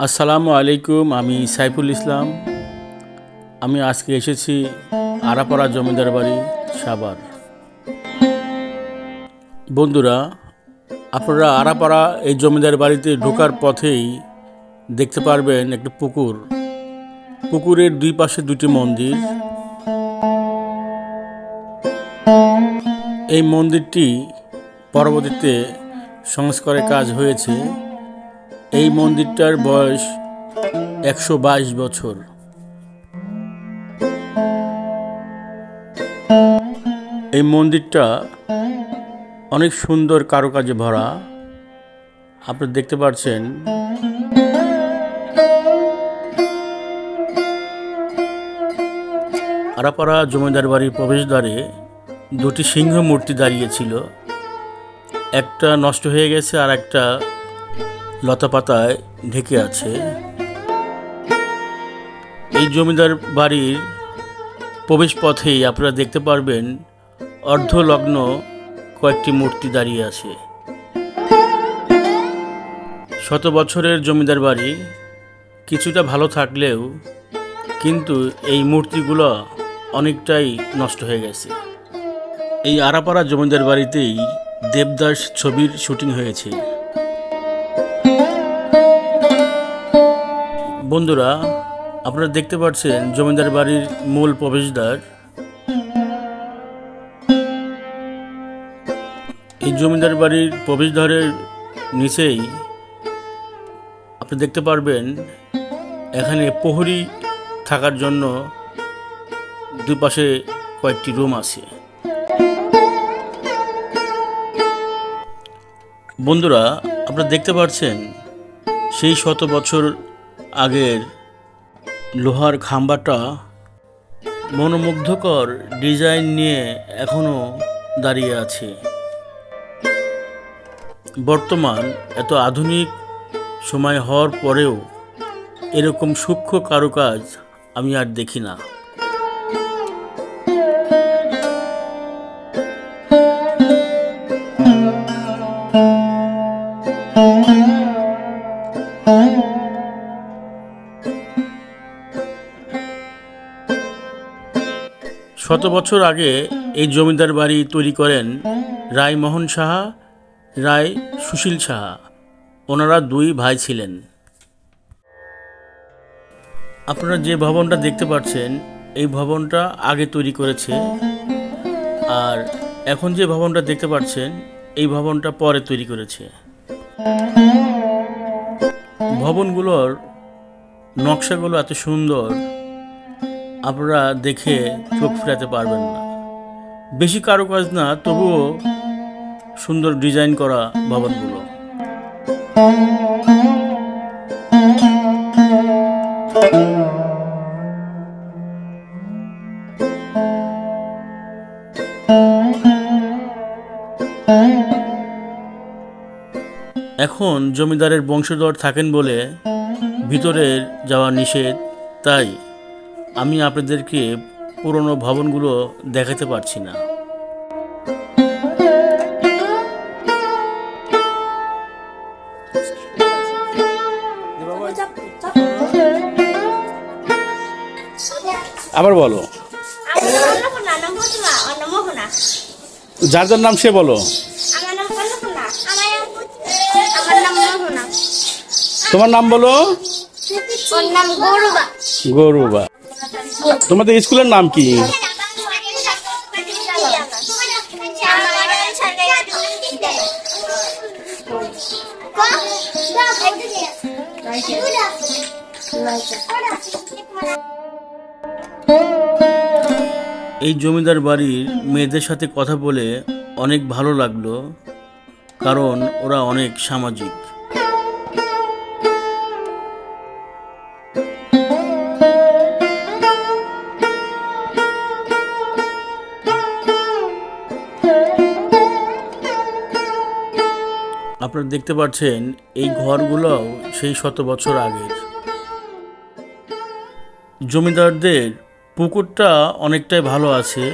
আসসালামু আলাইকুম। আমি সাইফুল ইসলাম। আমি আজকে এসেছি আরাপাড়া জমিদার বাড়ি সাভার। বন্ধুরা, আপনারা আরাপাড়া এই জমিদার বাড়িতে ঢোকার পথেই দেখতে পারবেন একটা পুকুর। পুকুরের দুই পাশে দুটি মন্দির। এই মন্দিরটি পরবর্তীতে সংস্কারের কাজ হয়েছে। এই মন্দিরটার বয়স 122 বছর। এই মন্দিরটা অনেক সুন্দর কারুকাজে ভরা। আপনারা দেখতে পাচ্ছেন আরাপাড়া জমিদার বাড়ির প্রবেশদ্বারে দুটি সিংহ মূর্তি দাঁড়িয়েছিল। একটা নষ্ট হয়ে গেছে আর একটা লতাপাতায় ঢেকে আছে। এই জমিদার বাড়ির প্রবেশ পথেই আপনারা দেখতে পারবেন অর্ধলগ্ন কয়েকটি মূর্তি দাঁড়িয়ে আছে। শত বছরের জমিদার বাড়ি কিছুটা ভালো থাকলেও কিন্তু এই মূর্তিগুলো অনেকটাই নষ্ট হয়ে গেছে। এই আরাপাড়া জমিদার বাড়িতেই দেবদাস ছবির শুটিং হয়েছে। বন্ধুরা, আপনারা দেখতে পাচ্ছেন জমিদার বাড়ির মূল প্রবেশদ্বার। এই জমিদার বাড়ির প্রবেশদ্বারের নিচেই আপনি দেখতে পারবেন এখানে প্রহরী থাকার জন্য দুই পাশে কয়েকটি রুম আছে। বন্ধুরা, আপনারা দেখতে পাচ্ছেন সেই শত বছর আগের লোহার খাম্বাটা মনোমুগ্ধকর ডিজাইন নিয়ে এখনো দাঁড়িয়ে আছে। বর্তমান এত আধুনিক সময় হওয়ার পরেও এরকম সূক্ষ্ম কারুকাজ আমি আর দেখি না। শত বছর আগে এই জমিদার বাড়ি তৈরি করেন রায় মোহন সাহা, রায় সুশীল সাহা। ওনারা দুই ভাই ছিলেন। আপনারা যে ভবনটা দেখতে পাচ্ছেন এই ভবনটা আগে তৈরি করেছে, আর এখন যে ভবনটা দেখতে পাচ্ছেন এই ভবনটা পরে তৈরি করেছে। ভবনগুলোর নকশাগুলো এত সুন্দর, আপনারা দেখে চোখ ফেরাতে পারবেন না। বেশি কারুকাজ না, তবুও সুন্দর ডিজাইন করা ভবনগুলো। এখন জমিদারের বংশধর থাকেন বলে ভিতরে যাওয়া নিষেধ, তাই আমি আপনাদেরকে পুরনো ভবনগুলো দেখাতে পারছি না। আবার বলো, যার যার নাম সে বলো। তোমার নাম বলো। গৌরবা। তোমাদের স্কুলের নাম কি? এই জমিদার বাড়ির মেয়েদের সাথে কথা বলে অনেক ভালো লাগলো, কারণ ওরা অনেক সামাজিক। আপনারা দেখতে পাচ্ছেন এই ঘরগুলোও সেই শত বছর আগের। জমিদারদের পুকুরটা অনেকটাই ভালো আছে,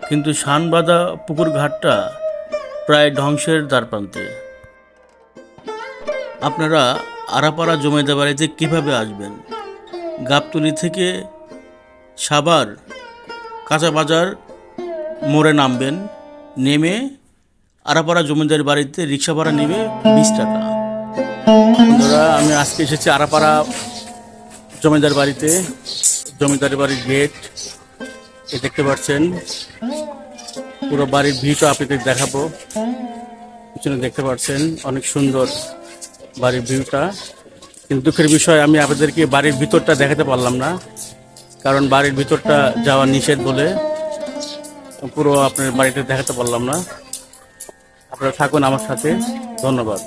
কিন্তু শানবাঁধা পুকুর ঘাটটা প্রায় ধ্বংসের দ্বারপ্রান্তে। আপনারা আরাপাড়া জমিদার বাড়িতে কীভাবে আসবেন। গাবতলী থেকে সাভার কাঁচা বাজার মোড়ে নামবেন, নেমে আরাপাড়া জমিদার বাড়িতে রিক্সা ভাড়া নেবে 20 টাকা। বন্ধুরা, আমি আজকে এসেছি আরাপাড়া জমিদার বাড়িতে। জমিদার বাড়ির গেট দেখতে পাচ্ছেন। পুরো বাড়ির ভিউটা আপনাদের দেখাবো। পিছনে দেখতে পাচ্ছেন অনেক সুন্দর বাড়ির ভিউটা। কিন্তু দুঃখের বিষয়, আমি আপনাদেরকে বাড়ির ভিতরটা দেখাতে পারলাম না, কারণ বাড়ির ভিতরটা যাওয়া নিষেধ বলে পুরো আপনার বাড়িটা দেখাতে পারলাম না। আপনারা থাকুন আমার সাথে। ধন্যবাদ।